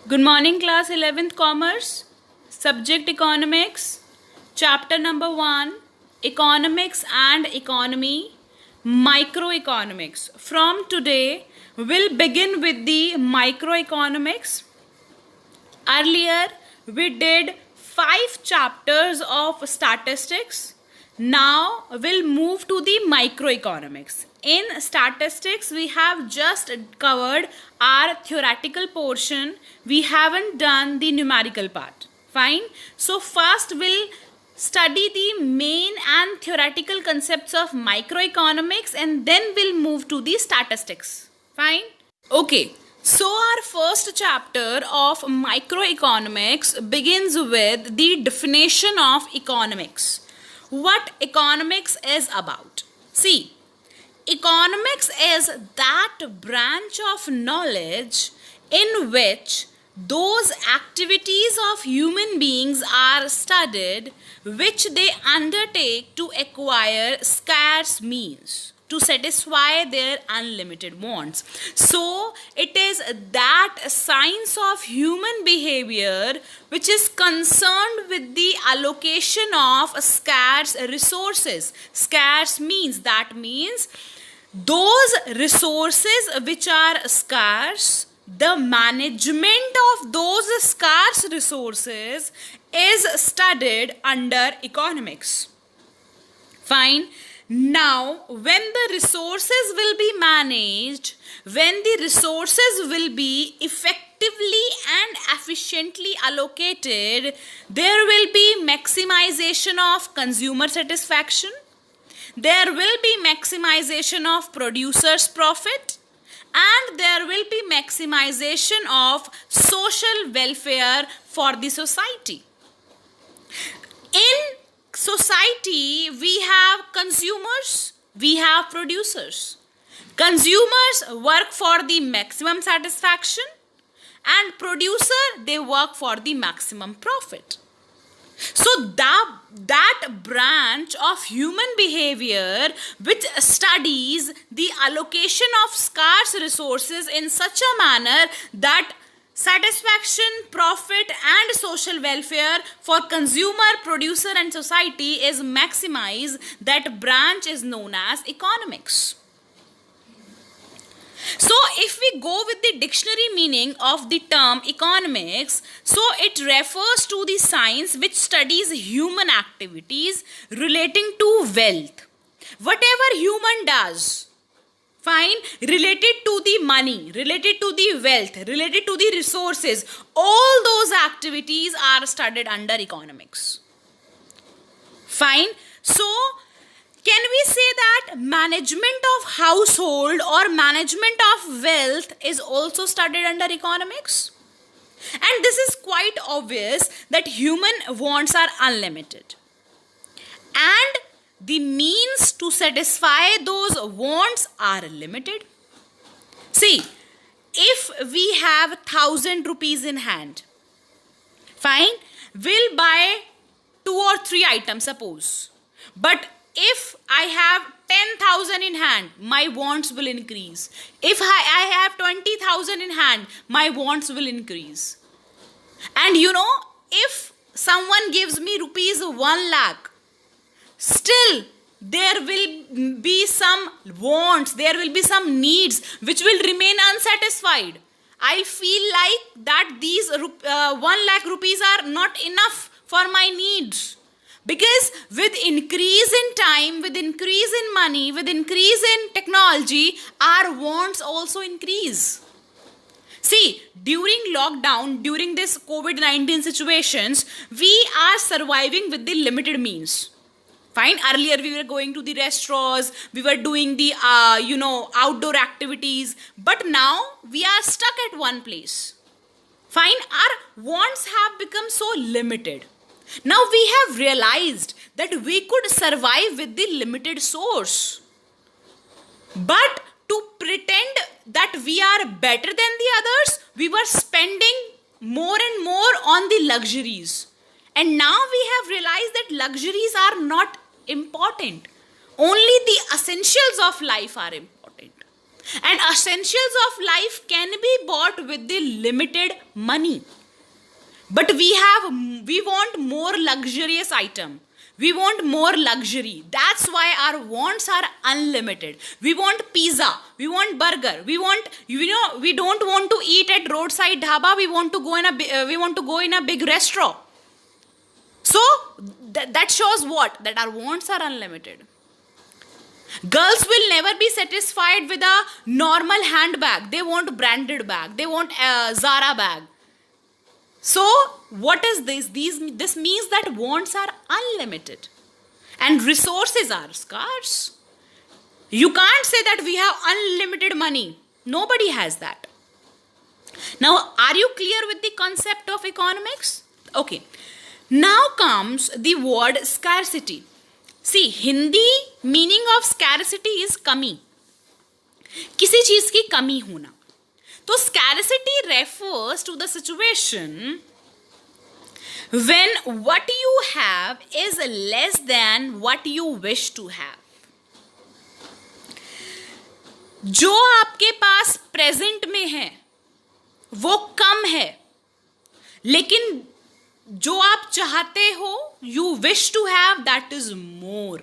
Good morning, class 11th Commerce, subject Economics, chapter number 1, Economics and Economy, Microeconomics. From today, we'll begin with the microeconomics. Earlier, we did 5 chapters of statistics. Now, we'll move to the microeconomics. In statistics, we have just covered our theoretical portion. We haven't done the numerical part. Fine. So, first we'll study the main and theoretical concepts of microeconomics and then we'll move to the statistics. Fine. Okay. So, our first chapter of microeconomics begins with the definition of economics. What economics is about. See, economics is that branch of knowledge in which those activities of human beings are studied which they undertake to acquire scarce means to satisfy their unlimited wants. So, it is that science of human behavior which is concerned with the allocation of scarce resources. Scarce means, that means those resources which are scarce, the management of those scarce resources is studied under economics. Fine. Now, when the resources will be managed, when the resources will be effectively and efficiently allocated, there will be maximization of consumer satisfaction. There will be maximization of producer's profit and there will be maximization of social welfare for the society. In society, we have consumers, we have producers. Consumers work for the maximum satisfaction and producer, they work for the maximum profit. So that branch of human behavior which studies the allocation of scarce resources in such a manner that satisfaction, profit and social welfare for consumer, producer and society is maximized, that branch is known as economics. So, if we go with the dictionary meaning of the term economics, so it refers to the science which studies human activities relating to wealth. Whatever human does, fine, related to the money, related to the wealth, related to the resources, all those activities are studied under economics. Fine. So, can we say that management of household or management of wealth is also studied under economics? And this is quite obvious that human wants are unlimited. And the means to satisfy those wants are limited. See, if we have 1,000 rupees in hand, fine, we'll buy 2 or 3 items, suppose. But if I have 10,000 in hand, my wants will increase. If I have 20,000 in hand, my wants will increase. And if someone gives me rupees 1 lakh, still there will be some wants, there will be some needs which will remain unsatisfied. I feel like that these 1 lakh rupees are not enough for my needs. Because with increase in time, with increase in money, with increase in technology, our wants also increase. See, during lockdown, during this COVID-19 situations, we are surviving with the limited means. Fine, earlier we were going to the restaurants, we were doing the, outdoor activities. But now we are stuck at one place. Fine, our wants have become so limited. Now we have realized that we could survive with the limited source. But to pretend that we are better than the others, we were spending more and more on the luxuries. And now we have realized that luxuries are not important. Only the essentials of life are important. And essentials of life can be bought with the limited money. But we want more luxurious item. We want more luxury. That's why our wants are unlimited. We want pizza. We want burger. We don't want to eat at roadside dhaba. We want to go in a big restaurant. So that shows what? That our wants are unlimited. Girls will never be satisfied with a normal handbag. They want branded bag. They want a Zara bag. So what is this? This means that wants are unlimited and resources are scarce. You can't say that we have unlimited money. Nobody has that. Now, are you clear with the concept of economics? Okay. Now comes the word scarcity. See, Hindi meaning of scarcity is कमी. किसी चीज की कमी होना. तो scarcity refers to the situation when what you have is less than what you wish to have. जो आपके पास present में है वो कम है, लेकिन जो आप चाहते हो, you wish to have, that is more.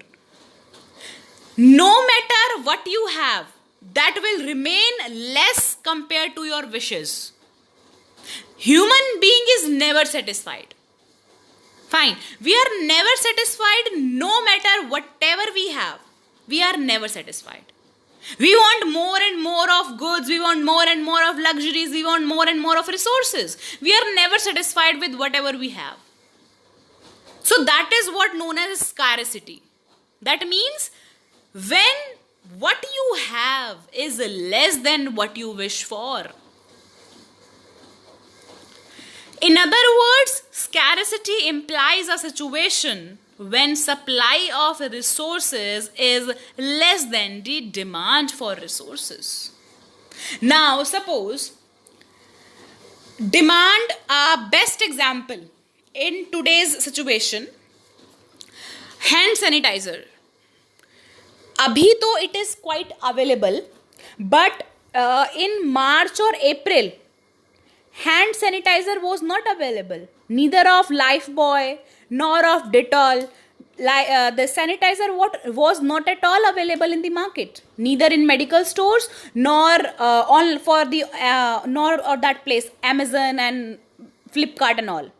No matter what you have, that will remain less compared to your wishes. Human being is never satisfied. Fine. We are never satisfied no matter whatever we have. We are never satisfied. We want more and more of goods. We want more and more of luxuries. We want more and more of resources. We are never satisfied with whatever we have. So that is what known as scarcity. That means when what you have is less than what you wish for. In other words, scarcity implies a situation when supply of resources is less than the demand for resources. Now, suppose demand, a best example in today's situation, hand sanitizer. Abhi to it is quite available, but in March or April, hand sanitizer was not available. Neither of Lifebuoy nor of Dettol. The sanitizer was not at all available in the market. Neither in medical stores nor nor that place Amazon and Flipkart and all.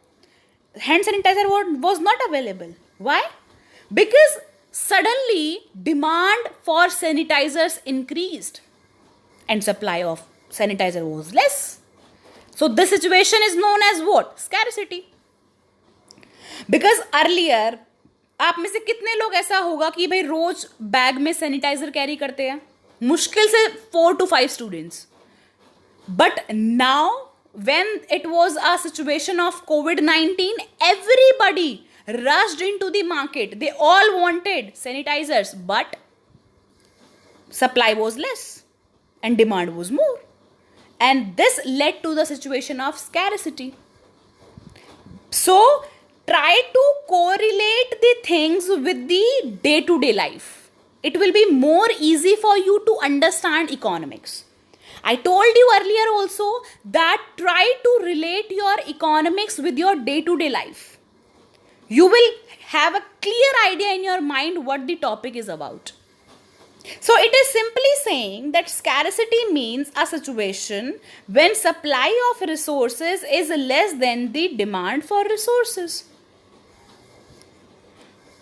Hand sanitizer was not available. Why? Because suddenly demand for sanitizers increased and supply of sanitizer was less. So this situation is known as what? Scarcity. Because earlier, आप में से कितने लोग ऐसा होगा कि भाई रोज bag में सैनिटाइजर कैरी करते हैं? मुश्किल से 4 to 5 students. But now, when it was a situation of COVID-19, everybody rushed into the market. They all wanted sanitizers, but supply was less and demand was more. And this led to the situation of scarcity. So, try to correlate the things with the day-to-day life. It will be more easy for you to understand economics. I told you earlier also that try to relate your economics with your day-to-day life. You will have a clear idea in your mind what the topic is about. So it is simply saying that scarcity means a situation when supply of resources is less than the demand for resources.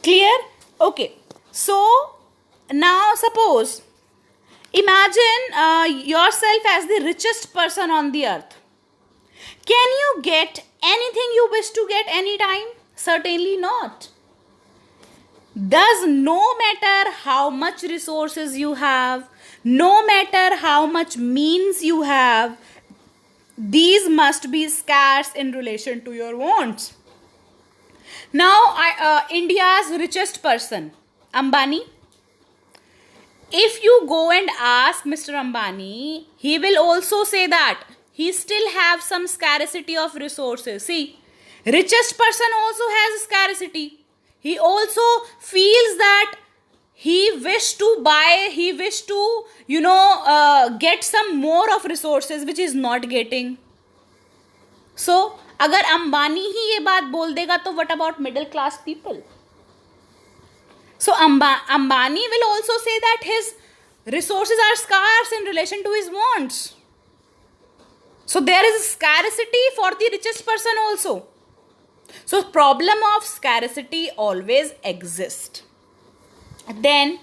Clear? Okay. So now suppose, imagine yourself as the richest person on the earth. Can you get anything you wish to get anytime? Certainly not. Does no matter how much resources you have, no matter how much means you have, these must be scarce in relation to your wants. Now, India's richest person, Ambani. If you go and ask Mr. Ambani, he will also say that he still have some scarcity of resources. See, richest person also has scarcity. He also feels that he wished to buy, he wished to, get some more of resources which is not getting. So अगर अंबानी ही ये बात बोल देगा तो what about middle class people? So Ambani will also say that his resources are scarce in relation to his wants. So there is scarcity for the richest person also. So problem of scarcity always exists. Then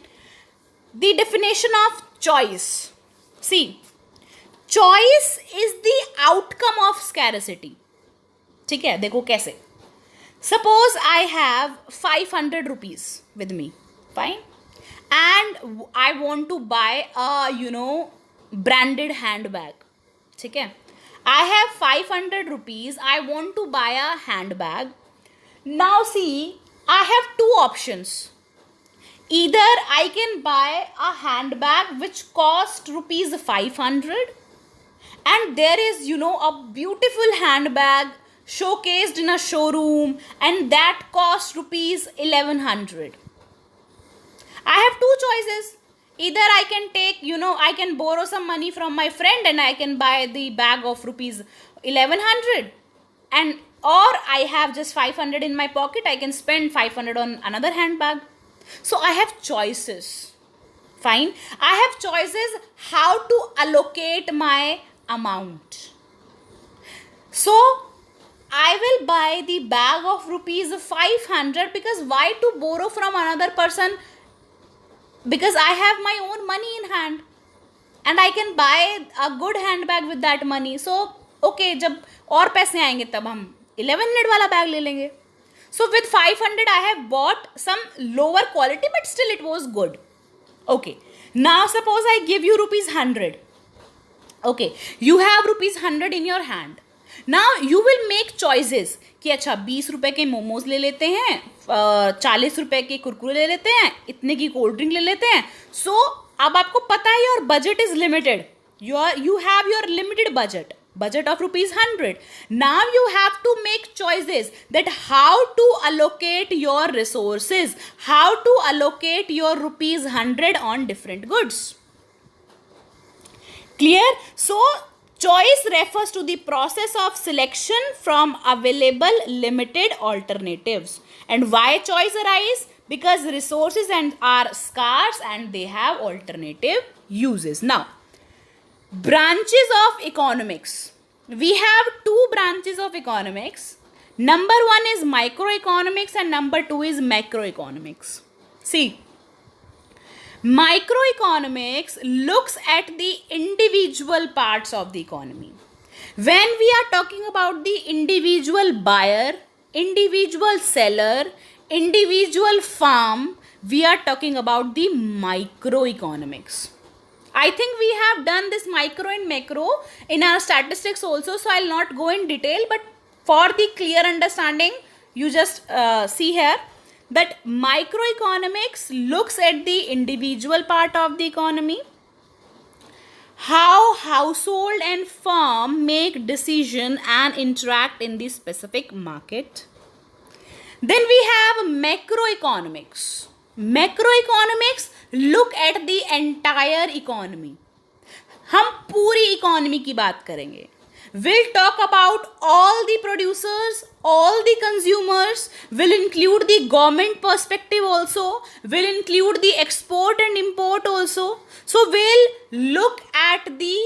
the definition of choice. See, choice is the outcome of scarcity. ठीक है, देखो कैसे. Suppose I have 500 rupees with me, fine, and I want to buy a branded handbag. ठीक है, I have 500 rupees. I want to buy a handbag. Now see, I have two options. Either I can buy a handbag which cost rupees 500, and there is a beautiful handbag showcased in a showroom, and that costs rupees 1100. I have two choices. Either I can take, I can borrow some money from my friend and I can buy the bag of rupees 1100, and or I have just 500 in my pocket, I can spend 500 on another handbag. So I have choices. Fine. I have choices how to allocate my amount. So I will buy the bag of rupees 500, because why to borrow from another person? Because I have my own money in hand and I can buy a good handbag with that money. So okay, जब और पैसे आएंगे तब हम 1100 वाला bag ले लेंगे. So with 500 I have bought some lower quality, but still it was good. Okay, now suppose I give you rupees 100. Okay, you have rupees 100 in your hand. Now you will make choices कि अच्छा 20 रुपए के मोमोज ले लेते हैं, 40 रुपए के कुरकुरे ले लेते हैं, इतने की कोल्ड ड्रिंक ले लेते हैं. So अब आपको पता है your budget is limited. You have your limited budget of rupees 100. Now you have to make choices that how to allocate your resources, how to allocate your rupees 100 on different goods. Clear? So choice refers to the process of selection from available limited alternatives. And why choice arise? Because resources are scarce and they have alternative uses. Now, branches of economics. We have two branches of economics. Number one is microeconomics and number two is macroeconomics. See, microeconomics looks at the individual parts of the economy. When we are talking about the individual buyer, individual seller, individual farm, we are talking about the microeconomics. I think we have done this micro and macro in our statistics also, so I'll not go in detail, but for the clear understanding, you just see here that microeconomics looks at the individual part of the economy, how household and firm make decision and interact in the specific market. Then we have macroeconomics. Macroeconomics look at the entire economy. हम पूरी economy की बात करेंगे. We'll talk about all the producers, all the consumers, will include the government perspective also, will include the export and import also. So we'll look at the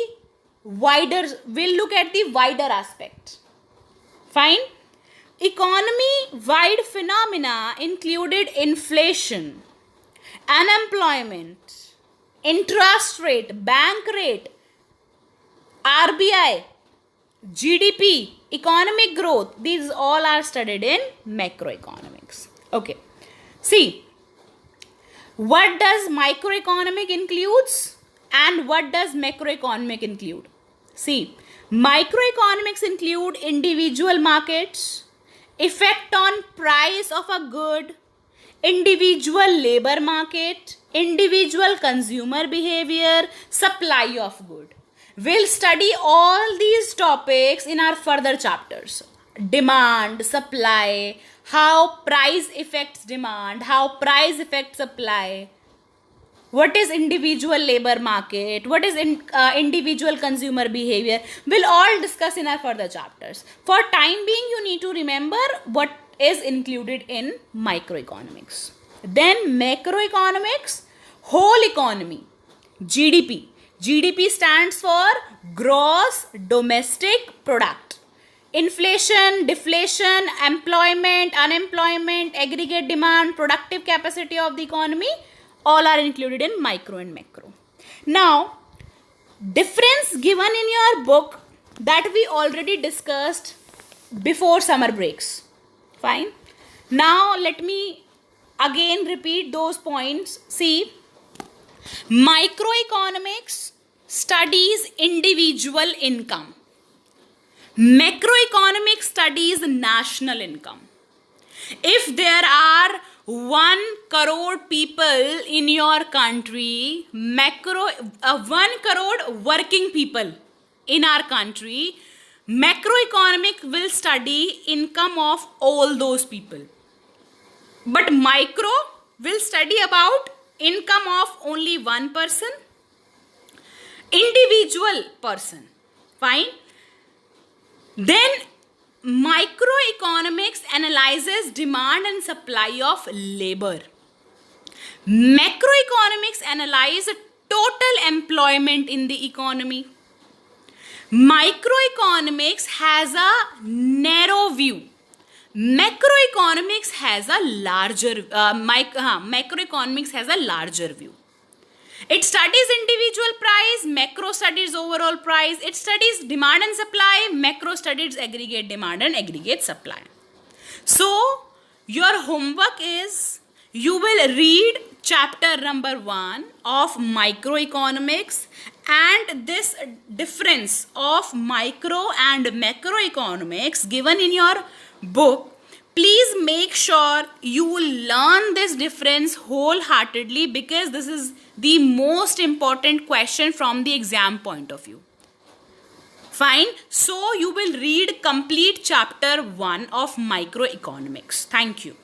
wider aspect. Fine. Economy-wide phenomena included inflation, unemployment, interest rate, bank rate, RBI, GDP, economic growth. These all are studied in macroeconomics. Okay. See, what does microeconomic includes and what does macroeconomic include? See, microeconomics include individual markets, effect on price of a good, individual labor market, individual consumer behavior, supply of good. We'll study all these topics in our further chapters. Demand, supply, how price affects demand, how price affects supply. what is individual labor market, what is individual consumer behavior, we'll all discuss in our further chapters. For time being, you need to remember what is included in microeconomics. Then macroeconomics, whole economy, GDP. GDP stands for gross domestic product. Inflation, deflation, employment, unemployment, aggregate demand, productive capacity of the economy, all are included in micro and macro. Now, difference given in your book that we already discussed before summer breaks. Fine. Now, let me again repeat those points. See, microeconomics studies individual income. Macroeconomics studies national income. If there are 1 crore people in your country, 1 crore working people in our country, macroeconomic will study income of all those people. But micro will study about income of only one person, individual person. Fine. Then microeconomics analyzes demand and supply of labor. Macroeconomics analyzes total employment in the economy. Microeconomics has a narrow view. Macroeconomics has a larger macroeconomics has a larger view. It studies individual price, macro studies overall price. It studies demand and supply, macro studies aggregate demand and aggregate supply. So, your homework is you will read chapter number 1 of microeconomics, and this difference of micro and macroeconomics given in your book. Please make sure you learn this difference wholeheartedly, because this is the most important question from the exam point of view. Fine. So you will read complete chapter 1 of microeconomics. Thank you.